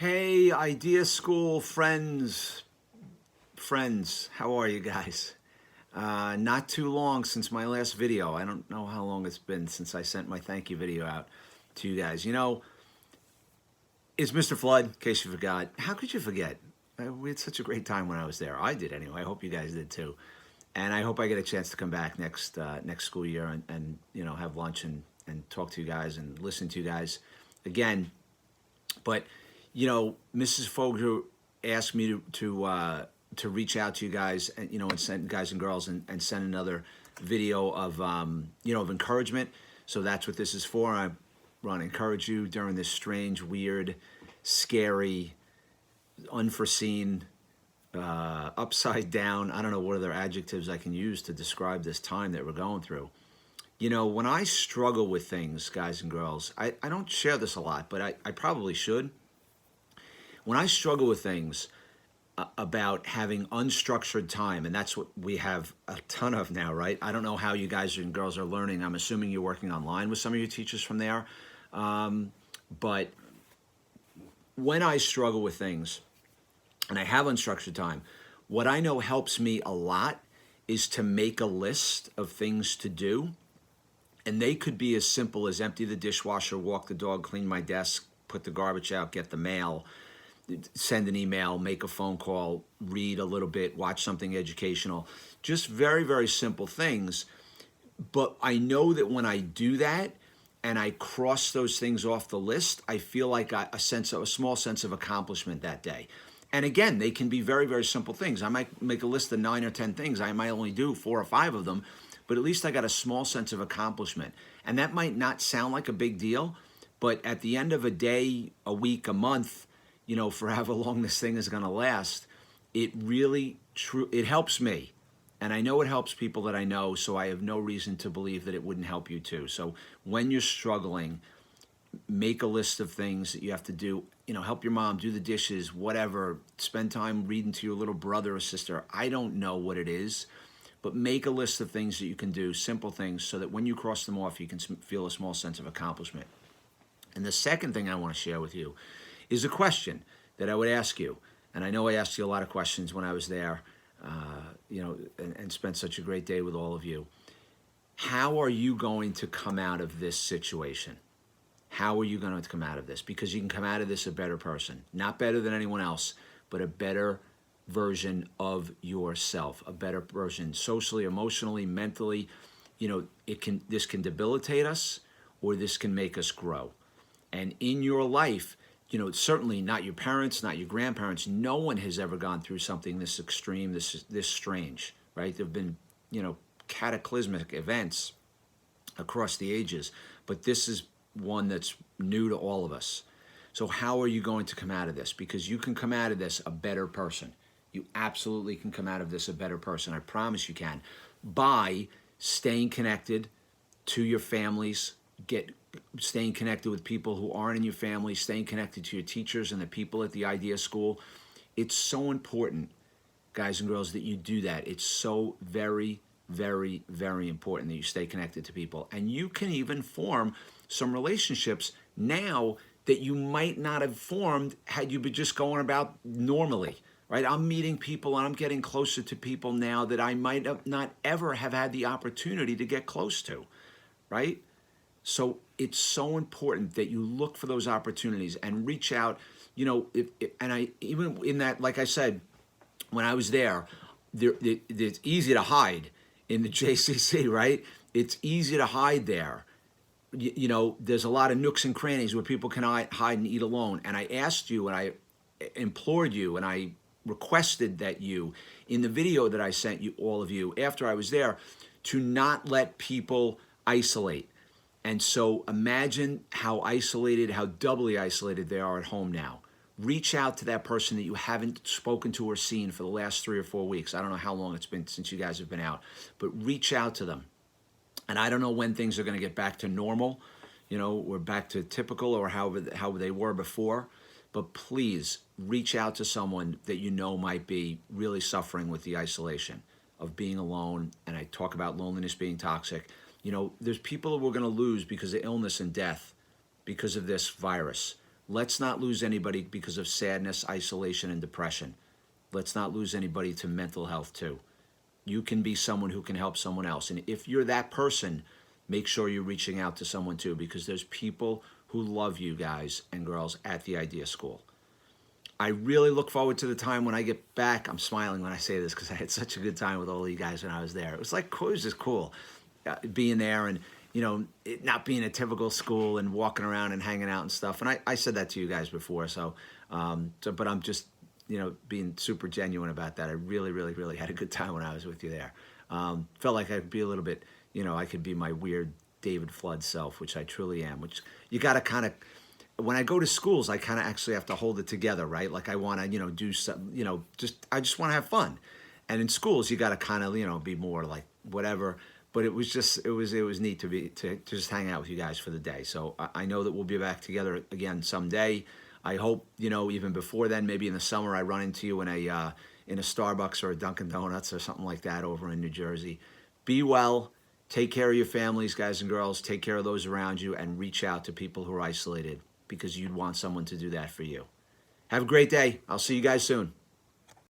Hey, Idea School friends, how are you guys? Not too long since my last video. I don't know how long it's been since I sent my thank you video out to you guys. It's Mr. Flood, in case you forgot. How could you forget? We had such a great time when I was there. I did anyway. I hope you guys did too. And I hope I get a chance to come back next school year and have lunch and talk to you guys and listen to you guys again. But Mrs. Fogler asked me to reach out to you guys and send guys and girls and send another video of encouragement. So that's what this is for. I want to encourage you during this strange, weird, scary, unforeseen, upside down. I don't know what other adjectives I can use to describe this time that we're going through. When I struggle with things, guys and girls, I don't share this a lot, but I probably should. When I struggle with things about having unstructured time, and that's what we have a ton of now, right? I don't know how you guys and girls are learning. I'm assuming you're working online with some of your teachers from there. But when I struggle with things and I have unstructured time, what I know helps me a lot is to make a list of things to do. And they could be as simple as empty the dishwasher, walk the dog, clean my desk, put the garbage out, get the mail, send an email, make a phone call, read a little bit, watch something educational. Just very, very simple things. But I know that when I do that and I cross those things off the list, I feel like a small sense of accomplishment that day. And again, they can be very, very simple things. I might make a list of 9 or 10 things. I might only do 4 or 5 of them, but at least I got a small sense of accomplishment. And that might not sound like a big deal, but at the end of a day, a week, a month, for however long this thing is going to last, it really it helps me. And I know it helps people that I know, so I have no reason to believe that it wouldn't help you too. So when you're struggling, make a list of things that you have to do. Help your mom, do the dishes, whatever. Spend time reading to your little brother or sister. I don't know what it is, but make a list of things that you can do, simple things, so that when you cross them off, you can feel a small sense of accomplishment. And the second thing I want to share with you is a question that I would ask you. And I know I asked you a lot of questions when I was there, and spent such a great day with all of you. How are you going to come out of this situation? How are you going to come out of this? Because you can come out of this a better person. Not better than anyone else, but a better version of yourself, a better version socially, emotionally, mentally. This can debilitate us, or this can make us grow. And in your life, certainly not your parents, not your grandparents. No one has ever gone through something this extreme, this strange, right? There have been, cataclysmic events across the ages, but this is one that's new to all of us. So how are you going to come out of this? Because you can come out of this a better person. You absolutely can come out of this a better person. I promise you can. By staying connected to your families, staying connected with people who aren't in your family, staying connected to your teachers and the people at the Idea School. It's so important, guys and girls, that you do that. It's so very, very, very important that you stay connected to people. And you can even form some relationships now that you might not have formed had you been just going about normally, right? I'm meeting people and I'm getting closer to people now that I might have not ever have had the opportunity to get close to, right? So it's so important that you look for those opportunities and reach out. And I even in that, like I said, when I was there, it's easy to hide in the JCC, right? It's easy to hide there. There's a lot of nooks and crannies where people can hide and eat alone. And I asked you, and I implored you, and I requested that you, in the video that I sent you, all of you, after I was there, to not let people isolate. And so imagine how isolated, how doubly isolated they are at home now. Reach out to that person that you haven't spoken to or seen for the last 3 or 4 weeks. I don't know how long it's been since you guys have been out, but reach out to them. And I don't know when things are going to get back to normal, or back to typical, or how they were before. But please reach out to someone that might be really suffering with the isolation of being alone. And I talk about loneliness being toxic. There's people that we're going to lose because of illness and death because of this virus. Let's not lose anybody because of sadness, isolation, and depression. Let's not lose anybody to mental health too. You can be someone who can help someone else. And if you're that person, make sure you're reaching out to someone too, because there's people who love you guys and girls at the Idea School. I really look forward to the time when I get back. I'm smiling when I say this because I had such a good time with all of you guys when I was there. It was like, it was just cool being there and, it not being a typical school and walking around and hanging out and stuff. And I said that to you guys before. But I'm just, being super genuine about that. I really, really, really had a good time when I was with you there. Felt like I could be a little bit, I could be my weird David Flood self, which I truly am, which you got to kind of, when I go to schools, I kind of actually have to hold it together, right? Like I want to, do some, I just want to have fun. And in schools, you got to kind of, be more like whatever. But it was just, it was neat to just hang out with you guys for the day. So I know that we'll be back together again someday. I hope, even before then, maybe in the summer, I run into you in a Starbucks or a Dunkin' Donuts or something like that over in New Jersey. Be well. Take care of your families, guys and girls. Take care of those around you and reach out to people who are isolated because you'd want someone to do that for you. Have a great day. I'll see you guys soon.